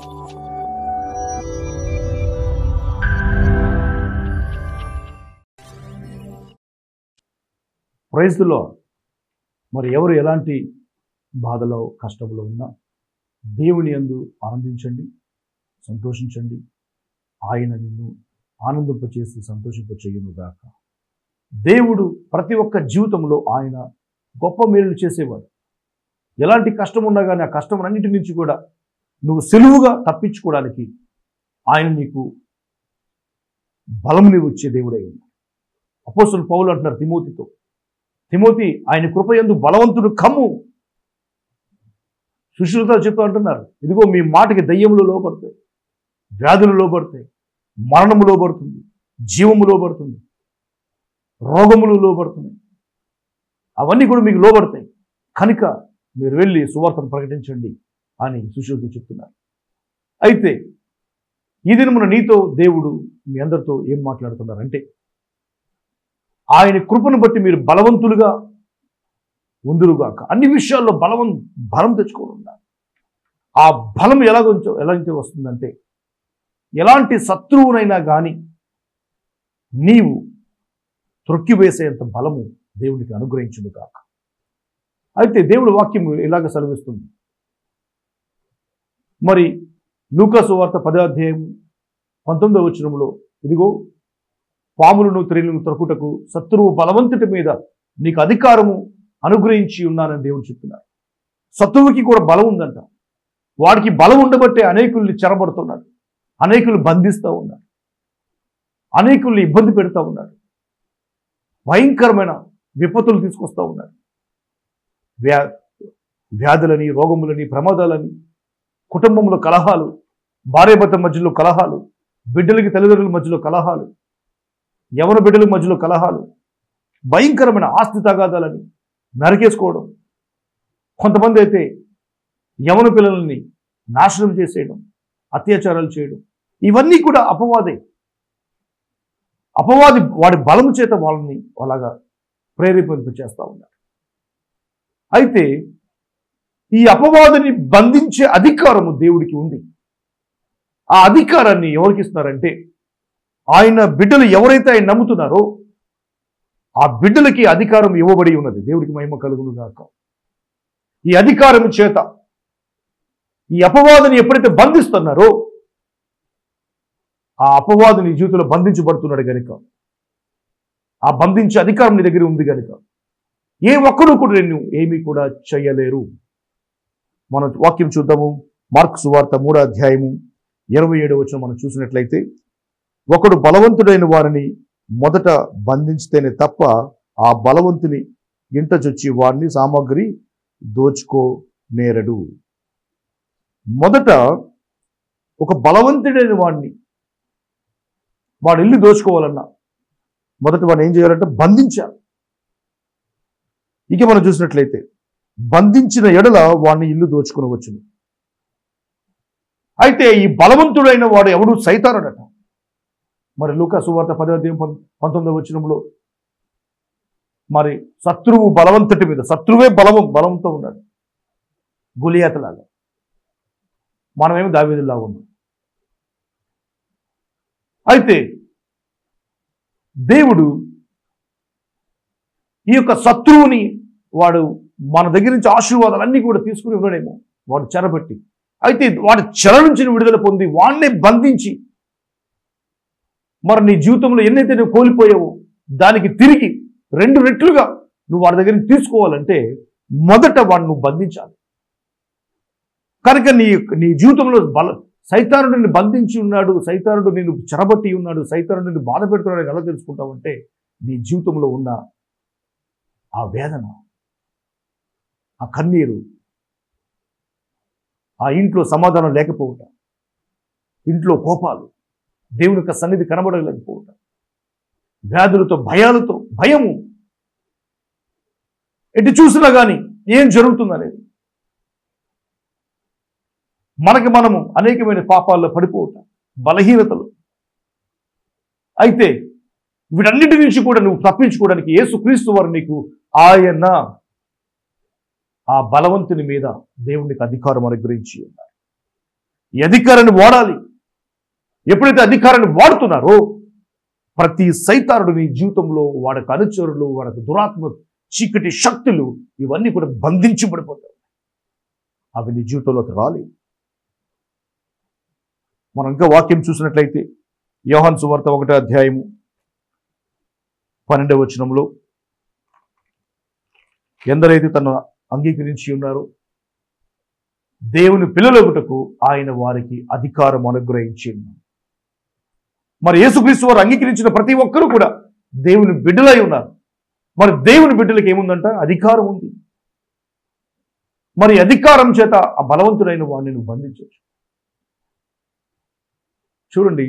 Praise the lord. మరి ఎవరు ఎలాంటి బాధలో కష్టంలో ఉన్నా దేవుని యందు ఆనందించండి, సంతోషించండి. ఆయన నిన్ను ఆనందింపచేసి సంతోషింపచేయును గాక. దేవుడు ప్రతి ఒక్క జీవితంలో ఆయన గొప్ప మేలులు చేసేవాడు. ఎలాంటి కష్టం ఉన్నా కానీ ఆ కష్టం అన్నిటి నుంచి కూడా నువ్వు సులువుగా తప్పించుకోవడానికి ఆయన నీకు బలముని వచ్చే దేవుడై ఉన్నాడు. అపోస్తలుడు పౌలు అంటున్నారు తిమోతితో, తిమోతి ఆయన కృపయందు బలవంతుడు కమ్ము. సుశీలతో చెప్తూ అంటున్నారు, ఇదిగో మీ మాటకి దయ్యములు లోపడతాయి, వ్యాధులు లోపడతాయి, మరణము లోపడుతుంది, జీవము లోపడుతుంది, రోగములు లోపడుతున్నాయి. అవన్నీ కూడా మీకు లోపడతాయి కనుక మీరు వెళ్ళి సువార్తను ప్రకటించండి అని సుశీలతో చెప్తున్నారు. అయితే ఈ దినమున నీతో దేవుడు మీ అందరితో ఏం మాట్లాడుతున్నారంటే, ఆయన కృపను బట్టి మీరు బలవంతులుగా ఉందురుగాక. అన్ని విషయాల్లో బలం తెచ్చుకొని ఉండాలి. ఆ బలం ఎలాగైతే వస్తుందంటే, ఎలాంటి శత్రువునైనా కానీ నీవు త్రొక్కివేసేంత బలము దేవునికి అనుగ్రహించును కాక. అయితే దేవుడి వాక్యం ఇలాగ సెలవిస్తుంది. మరి లూకా సువార్త 10వ అధ్యాయం 19వ వచనంలో, ఇదిగో పాములను త్రేలును త్రొక్కుటకు శత్రువు బలవంతుడి మీద నీకు అధికారము అనుగ్రహించి ఉన్నానని దేవుడు చెప్తున్నారు. శత్రువుకి కూడా బలం ఉందంట. వాడికి బలం ఉండబట్టే అనేకుల్ని చెరబడుతున్నాడు, అనేకులు బంధిస్తూ ఉన్నాడు, అనేకుల్ని ఇబ్బంది పెడతా ఉన్నాడు, భయంకరమైన విపత్తులు తీసుకొస్తూ ఉన్నాడు. వ్యాధులని, రోగములని, ప్రమాదాలని, కుటుంబంలో కలహాలు, భార్యాభర్త మధ్యలో కలహాలు, బిడ్డలకి తల్లిదండ్రుల మధ్యలో కలహాలు, యవన బిడ్డల మధ్యలో కలహాలు, భయంకరమైన ఆస్తి తగాదాలని నరికేసుకోవడం, కొంతమంది అయితే యవన పిల్లల్ని నాశనం చేసేయడం, అత్యాచారాలు చేయడం, ఇవన్నీ కూడా అపవాది వాడి బలము చేత వాళ్ళని అలాగా ప్రేరేపింప చేస్తూ ఉన్నారు. అయితే ఈ అపవాదిని బంధించే అధికారము దేవుడికి ఉంది. ఆ అధికారాన్ని ఎవరికి ఇస్తున్నారంటే, ఆయన బిడ్డలు ఎవరైతే ఆయన నమ్ముతున్నారో ఆ బిడ్డలకి అధికారం ఇవ్వబడి ఉన్నది. దేవుడికి మహిమ కలుగును గాక. ఈ అధికారం చేత ఈ అపవాదిని ఎప్పుడైతే బంధిస్తున్నారో ఆ అపవాదిని జీవితంలో బంధించబడుతున్నాడు కనుక, ఆ బంధించే అధికారం నీ దగ్గర ఉంది కనుక ఏ ఒక్కడు కూడా నిన్ను ఏమీ కూడా చేయలేరు. మనం వాక్యం చూద్దాము. మార్కు సువార్త 3వ అధ్యాయము 27వ వచనం మనం చూసినట్లయితే, ఒకడు బలవంతుడైన వారిని మొదట బంధించితేనే తప్ప ఆ బలవంతుని ఇంట చొచ్చి వారిని సామాగ్రి దోచుకోనేరడు. మొదట ఒక బలవంతుడైన వాడి ఇల్లు దోచుకోవాలన్నా మొదట వాడిని ఏం చేయాలంటే బంధించాలి. ఇక మనం చూసినట్లయితే బంధించిన ఎడల వాడిని ఇల్లు దోచుకుని వచ్చును. అయితే ఈ బలవంతుడైన వాడు ఎవడు? సైతానుడట. మరి లూకా సువార్త 10వ అధ్యాయం 19వ వచనంలో మరి శత్రువు బలవంతుడి మీద, శత్రువే బలంతో ఉన్నాడు, గొలియాతులాగా. మనమేమో దావీదులాగా ఉన్నాం. అయితే దేవుడు ఈ యొక్క శత్రువుని వాడు మన దగ్గర నుంచి ఆశీర్వాదాలన్నీ కూడా తీసుకుని ఉన్నాడేమో వాడు చెరబెట్టి, అయితే వాడి చెర నుంచి విడుదల పొంది వాడినే బంధించి మరి నీ జీవితంలో ఎన్నైతే నువ్వు కోల్పోయావో దానికి తిరిగి 2 రెట్లుగా నువ్వు వాడి దగ్గర తీసుకోవాలంటే మొదట వాడిని నువ్వు బంధించాలి. కనుక నీ జీవితంలో సైతానుడు నిన్ను బంధించి ఉన్నాడు, సైతానుడు నిన్ను చెరబట్టి ఉన్నాడు, సైతానుడు నిన్ను బాధ పెడుతున్నాడు ఎలా తెలుసుకుంటావంటే నీ జీవితంలో ఉన్న ఆ వేదన, ఆ కన్నీరు, ఆ ఇంట్లో సమాధానం లేకపోవటం, ఇంట్లో కోపాలు, దేవుని యొక్క సన్నిధి కనబడలేకపోవటం, వ్యాధులతో, భయము, ఎటు చూసినా కానీ ఏం జరుగుతుందనేది, మనము అనేకమైన పాపాల్లో పడిపోవటం, బలహీనతలు. అయితే వీటన్నిటి నుంచి కూడా నువ్వు తప్పించుకోవడానికి యేసుక్రీస్తు వారు నీకు ఆయన ఆ బలవంతుని మీద దేవునికి అధికారం అనుగ్రహించి ఉన్నారు. ఈ అధికారాన్ని వాడాలి. ఎప్పుడైతే అధికారాన్ని వాడుతున్నారో ప్రతి సైతానుడు నీ జీవితంలో వాడికి అనుచరులు, వాడికి దురాత్మ, చీకటి శక్తులు ఇవన్నీ కూడా బంధించబడిపోతాయి. అవి నీ జీవితంలోకి రాలేవు. మనం ఇంకా వాక్యం చూసినట్లయితే యోహాను సువార్త 1వ అధ్యాయము 12వ వచనంలో, ఎందరైతే తను అంగీకరించి ఉన్నారో దేవుని పిల్లలగుటకు ఆయన వారికి అధికారం అనుగ్రహించి ఉన్నారు. మరి యేసుక్రీస్తు వారు అంగీకరించిన ప్రతి ఒక్కరూ కూడా దేవుని బిడ్డలై ఉన్నారు. మరి దేవుని బిడ్డలకు ఏముందంట? అధికారం ఉంది. మరి అధికారం చేత ఆ బలవంతుడైన వాడిని నువ్వు బంధించవచ్చు. చూడండి,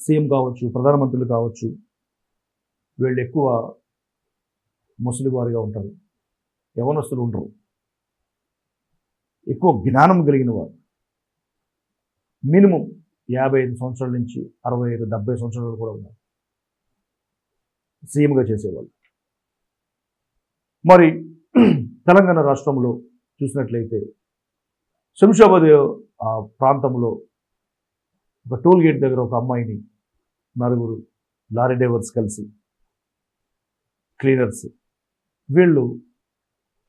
సీఎం కావచ్చు, ప్రధానమంత్రులు కావచ్చు, వీళ్ళు ఎక్కువ ముసలి వారిగా ఉంటారు, యవనస్తులు ఉండరు. ఎక్కువ జ్ఞానం కలిగిన వారు, మినిమం 55 సంవత్సరాల నుంచి 65, 70 సంవత్సరాలు కూడా ఉన్నారు సీఎంగా చేసేవాళ్ళు. మరి తెలంగాణ రాష్ట్రంలో చూసినట్లయితే శంషాబాద్ ఆ ప్రాంతంలో ఒక టోల్ గేట్ దగ్గర ఒక అమ్మాయిని 4 లారీ డ్రైవర్స్ కలిసి, క్లీనర్స్, వీళ్ళు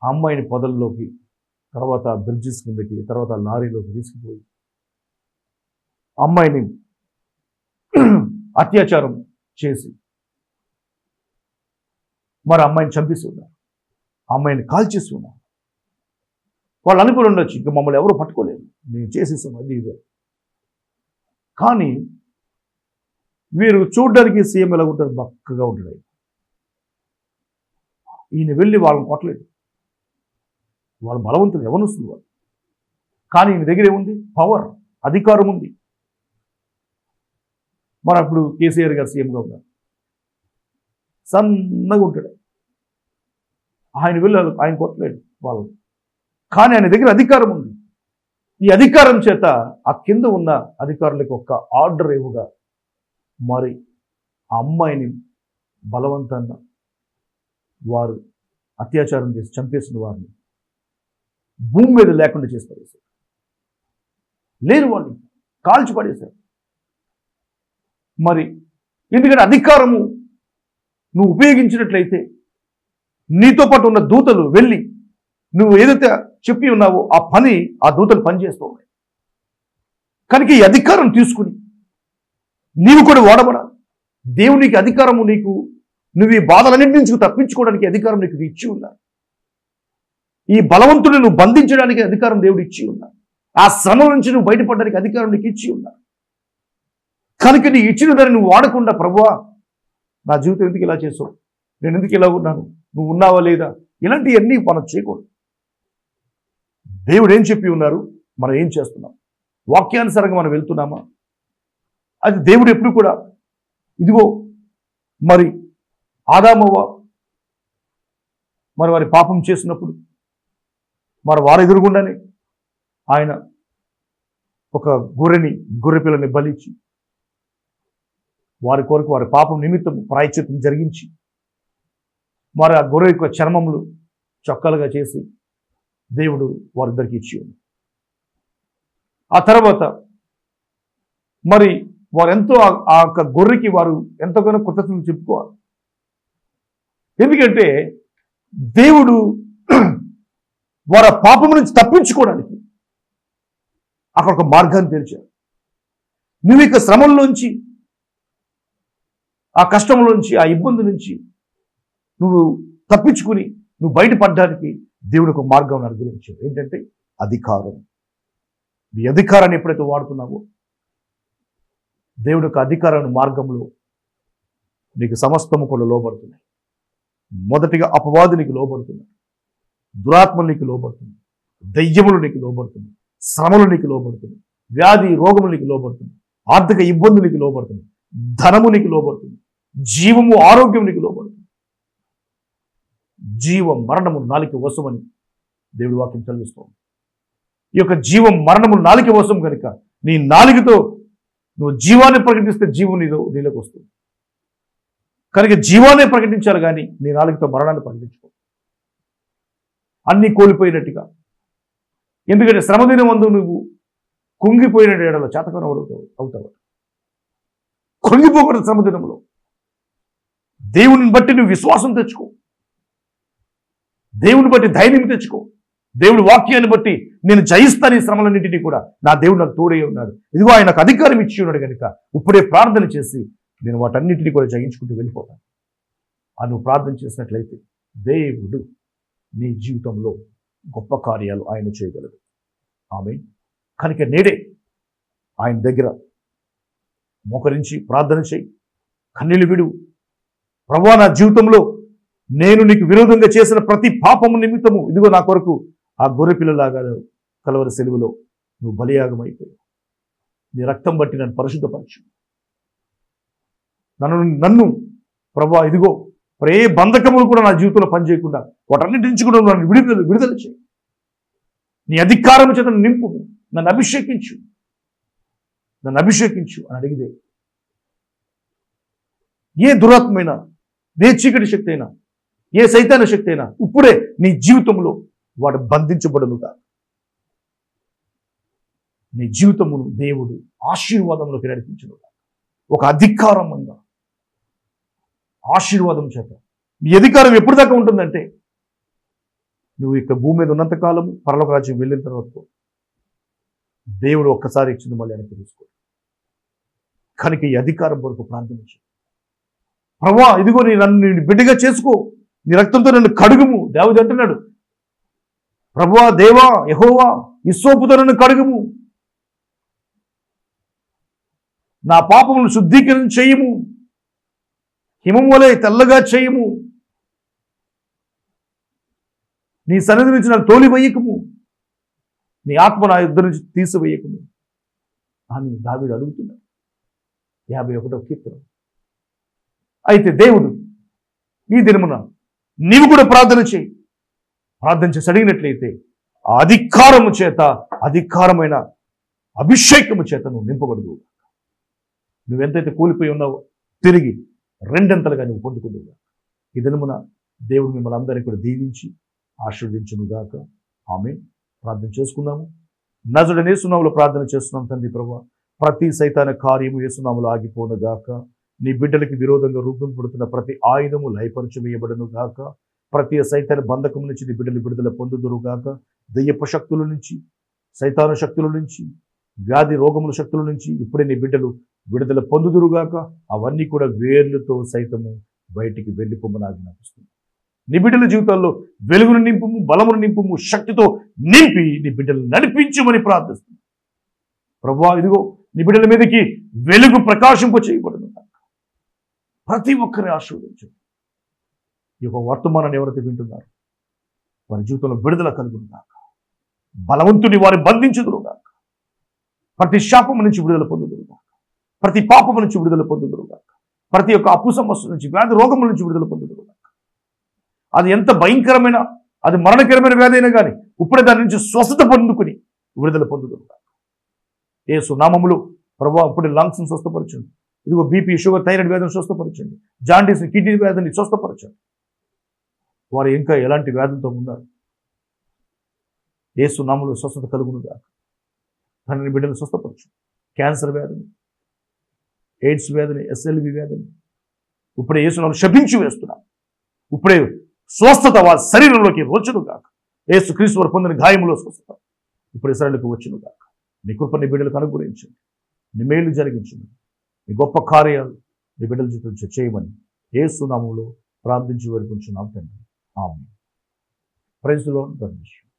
ఆ అమ్మాయిని పొదల్లోకి, తర్వాత బ్రిడ్జెస్ కిందకి, తర్వాత లారీలోకి తీసుకుపోయి అమ్మాయిని అత్యాచారం చేసి మరి అమ్మాయిని చంపేసి ఉన్నారు, అమ్మాయిని కాల్చేసి ఉన్నారు. వాళ్ళు అనుకుని ఉండొచ్చు, ఇంకా మమ్మల్ని ఎవరు పట్టుకోలేరు, మేము చేసేసాం అది ఇదే. కానీ వీరు చూడడానికి సీఎం ఎలా ఉంటారు? బక్కగా ఉంటాడు. ఈయన వెళ్ళి వాళ్ళని కొట్టలేదు. వాళ్ళు బలవంతులు, ఎవనొస్తుంది వాళ్ళు. కానీ ఈయన దగ్గర ఏముంది? పవర్, అధికారం ఉంది. మరి అప్పుడు కేసీఆర్ గారు సీఎంగా ఉన్నారు, సన్నగా ఉంటాడు. ఆయన వెళ్ళి ఆయన కొట్టలేడు వాళ్ళు. కానీ ఆయన దగ్గర అధికారం ఉంది. ఈ అధికారం చేత ఆ కింద ఉన్న అధికారులకు ఒక ఆర్డర్ ఇవ్వగా మరి ఆ అమ్మాయిని బలవంతంగా వారు అత్యాచారం చేసి చంపేసిన వారిని భూమి మీద లేకుండా చేసి పడేశారు. లేరు, వాళ్ళు కాల్చి పడేశారు. మరి ఎందుకంటే అధికారము నువ్వు ఉపయోగించినట్లయితే నీతో పాటు ఉన్న దూతలు వెళ్ళి నువ్వు ఏదైతే చెప్పి ఉన్నావో ఆ పని ఆ దూతలు పనిచేస్తూ ఉన్నాయి. కనుక ఈ అధికారం తీసుకుని నీవు కూడా వాడబడాలి. దేవునికి అధికారము నీకు, నువ్వు ఈ బాధలన్నింటి నుంచి తప్పించుకోవడానికి అధికారం నీకు ఇచ్చి ఉన్నారు. ఈ బలవంతుని నువ్వు బంధించడానికి అధికారం దేవుడు ఇచ్చి ఉన్నారు. ఆ శ్రమ నుంచి నువ్వు బయటపడడానికి అధికారం నీకు ఇచ్చి ఉన్నారు. కనుక నీ ఇచ్చిన దాన్ని నువ్వు వాడకుండా, ప్రభువా నా జీవితం ఎందుకు ఇలా చేసావు, నేను ఎందుకు ఇలా ఉన్నాను, నువ్వు ఉన్నావా లేదా, ఇలాంటివన్నీ మనం చేయకూడదు. దేవుడు ఏం చెప్పి ఉన్నారు, మనం ఏం చేస్తున్నాం, వాక్యానుసారంగా మనం వెళ్తున్నామా? అది దేవుడు ఎప్పుడు కూడా, ఇదిగో మరి ఆదామవ్వ మరి వారి పాపం చేసినప్పుడు మరి వారు ఎదురుగుండానే ఆయన ఒక గొర్రె పిల్లని బలిచ్చి వారి కొరకు వారి పాపం నిమిత్తం ప్రాయశ్చిత్తం జరిగించి మరి ఆ గొర్రె యొక్క చర్మములు చొక్కాలుగా చేసి దేవుడు వారిద్దరికి ఇచ్చి ఉంది. ఆ తర్వాత మరి వారు ఎంతో ఆ యొక్క గొర్రెకి వారు ఎంతగానో కృతజ్ఞతలు చెప్పుకోవాలి. ఎందుకంటే దేవుడు వారి పాపం నుంచి తప్పించుకోవడానికి అక్కడ ఒక మార్గాన్ని తెరిచారు. నువ్వు ఇక శ్రమంలోంచి, ఆ కష్టంలోంచి, ఆ ఇబ్బంది నుంచి నువ్వు తప్పించుకుని నువ్వు బయటపడడానికి దేవుడు ఒక మార్గం అనుగ్రహించాడు. ఏంటంటే అధికారం. ఈ అధికారాన్ని ఎప్పుడైతే వాడుతున్నావో దేవుడు యొక్క అధికారాన్ని మార్గంలో నీకు సమస్తము కూడా లోబడుతున్నాయి. మొదటిగా అపవాది నీకు లోబడుతున్నాయి, దురాత్మలు నీకు లోబడుతుంది, దయ్యములు నీకు లోబడుతుంది, శ్రమలు నీకు లోబడుతుంది, వ్యాధి రోగములు నీకు లోబడుతుంది, ఆర్థిక ఇబ్బందులు నీకు లోబడుతుంది, ధనము నీకు లోబడుతుంది, జీవము ఆరోగ్యం నీకు లోబడుతుంది. జీవం మరణము నాలుక వశమని దేవుడి వాక్యం చదివిస్తాం. ఈ యొక్క జీవం మరణము నాలుక వశం కనుక నీ నాలుకతో నువ్వు జీవాన్ని ప్రకటిస్తే జీవం నీలోకి వస్తుంది. కనుక జీవాన్ని ప్రకటించాలి, కానీ నీ నాలుకతో మరణాన్ని ప్రకటించుకో. అన్నీ కోల్పోయినట్టుగా ఎందుకంటే శ్రమదినం వందు నువ్వు కుంగిపోయిన ఏడలో చేతకన అవుతావు. కృంగిపోకూడదు శ్రమదినంలో. దేవుని బట్టి నువ్వు విశ్వాసం తెచ్చుకో, దేవుని బట్టి ధైర్యం తెచ్చుకో. దేవుడి వాక్యాన్ని బట్టి నేను జయిస్తాను ఈ శ్రమలన్నింటినీ కూడా. నా దేవుడు నాకు తోడే ఉన్నాడు, ఇదిగో ఆయన నాకు అధికారం ఇచ్చి ఉన్నాడు కనుక ఇప్పుడే ప్రార్థన చేసి నేను వాటన్నిటినీ కూడా జయించుకుంటూ వెళ్ళిపోతాను. నువ్వు ప్రార్థన చేసినట్లయితే దేవుడు నీ జీవితంలో గొప్ప కార్యాలు ఆయన చేయగలడు. ఆమేన్. కనుక నేడే ఆయన దగ్గర మోకరించి ప్రార్థన చేయి, కన్నీళ్లు విడు. ప్రభువా, నా జీవితంలో నేను నీకు విరోధంగా చేసిన ప్రతి పాపము నిమిత్తము ఇదిగో నా కొరకు ఆ గొర్రెపిల్లలాగా కలవరి సెలువులో నువ్వు బలియాగమైపోయావు. నీ రక్తం బట్టి నన్ను పరిశుద్ధపరచు. నన్ను ప్రభువా ఇదిగో ఏ బంధకములు కూడా నా జీవితంలో పనిచేయకుండా వాటన్నిటి నుంచి కూడా నన్ను విడుదల చేయి. నీ అధికారం చేత నింపు, నన్ను అభిషేకించు అని అడిగితే ఏ దురాత్మైనా, ఏ చీకటి శక్తి అయినా, ఏ సైతాన శక్తి అయినా ఇప్పుడే నీ జీవితంలో వాడు బంధించబడునుగా. నీ జీవితమును దేవుడు ఆశీర్వాదంలోకి నడిపించునుగా. ఒక అధికారమంగా ఆశీర్వాదం చేత. ఈ అధికారం ఎప్పుడు దాకా ఉంటుందంటే నువ్వు ఇక్కడ భూమి మీద ఉన్నంత కాలము, పరలోక రాజ్యం వెళ్ళిన తర్వాత దేవుడు ఒక్కసారి ఇచ్చింది మళ్ళీ వెనక్కి తీసుకో. కనుక ఈ అధికారం వరకు ప్రార్థన చేయి. ప్రభువా ఇదిగో నన్ను బిడ్డగా చేసుకో, నీ రక్తంతో నన్ను కడుగుము. దేవుడు అంటున్నాడు, ప్రభువా దేవా యెహోవా హిస్సోపుతో నన్ను కడుగుము, నా పాపములను శుద్ధీకరణ చేయము, హిమం వలె తెల్లగా చేయము, నీ సన్నిధి నుంచి నన్ను తోలివేయకము, నీ ఆత్మ నా యుద్ధ నుంచి తీసివేయకము అని దావీదు అడుగుతున్నాడు. 51వ కీర్తన. అయితే దేవుడు ఈ దినమున నీవు కూడా ప్రార్థన చేయి. ప్రార్థన చేసి అడిగినట్లయితే ఆ అధికారము చేత, అధికారమైన అభిషేకము చేత నువ్వు నింపబడదు. నువ్వెంతైతే కూలిపోయి ఉన్నావో తిరిగి రెండంతలుగా నువ్వు పొందుకుందువుగా. ఈ దినమున దేవుడు మిమ్మల్ని అందరినీ కూడా దీవించి ఆశీర్వదించునుగాక. ఆమేన్. ప్రార్థన చేసుకుందాము. నజరుడైన యేసు నామములో ప్రార్థన చేస్తున్నాం తండ్రి ప్రభువా, ప్రతి సైతాన కార్యము యేసు నామములో ఆగిపోనుగాక. నీ బిడ్డలకి విరోధంగా రూపింపబడుతున్న ప్రతి ఆయుధము లయపరచవేయబడును గాక. ప్రతి సైతాన బంధకం నుంచి నీ బిడ్డలు విడుదల పొందుదురుగాక. దెయ్యపు శక్తుల నుంచి, సైతాను శక్తుల నుంచి, వ్యాధి రోగముల శక్తుల నుంచి ఇప్పుడే నీ బిడ్డలు విడుదల పొందుదురుగాక. అవన్నీ కూడా వేర్లతో సైతము బయటికి వెళ్ళిపోమని ఆజ్ఞాపిస్తుంది. నీ బిడ్డల జీవితాల్లో వెలుగును నింపుము, బలమును నింపుము, శక్తితో నింపి నీ బిడ్డలు నడిపించమని ప్రార్థిస్తుంది. ప్రభువా ఇదిగో నీ బిడ్డల మీదకి వెలుగు ప్రకాశింప చేయబడును. ప్రతి ఒక్కరిని ఆశీర్వదించు. ఈ యొక్క వర్తమానాన్ని ఎవరైతే వింటున్నారు వారి జీవితంలో విడుదల కలుగునుగాక. బలవంతుని వారిని బంధించుదురుగాక. ప్రతి శాపము నుంచి విడుదల పొందుదురుగాక. ప్రతి పాపము నుంచి విడుదల పొందుదురుగాక. ప్రతి ఒక్క అప్పు సమస్య నుంచి, వ్యాధి రోగముల నుంచి విడుదల పొందుదురుగాక. అది ఎంత భయంకరమైన, అది మరణకరమైన వ్యాధి అయినా కానీ ఇప్పుడే దాని నుంచి స్వస్థత పొందుకుని విడుదల పొందుదురుగాక. యేసు నామములో ప్రభువా ఇప్పుడే లంగ్స్ని స్వస్థపరచండి. ఇదిగో బీపీ, షుగర్, థైరాయిడ్ వ్యాధిని స్వస్థపరచండి. జాండీస్, కిడ్నీ వ్యాధిని స్వస్థపరచండి. వారు ఇంకా ఎలాంటి వ్యాధులతో ఉన్నారు యేసు నామములో స్వస్థత కలుగునుగాక. తండ్రిని బిడ్డలు స్వస్థపరచు. క్యాన్సర్ వ్యాధిని, ఎయిడ్స్ వ్యాధిని, SLV వ్యాధిని ఇప్పుడే యేసు నామములో శపించి వేస్తున్నాం. ఇప్పుడే స్వస్థత వారి శరీరంలోకి వచ్చునుగాక. యేసు క్రీస్తు వారు పొందిన గాయములో స్వస్థత ఇప్పుడు ఇశ్రాయేలుకు వచ్చునుగాక. నీ కృప నీ బిడ్డలకు అనుగ్రహించండి. నీ మేలు జరిగించండి. నీ గొప్ప కార్యాలు నీ బిడ్డల జీవితంలో చేయమని యేసు నామములో ప్రార్థించి వేడుకుంటున్నాం తండ్రి. ఆమేన్. Praise the lord.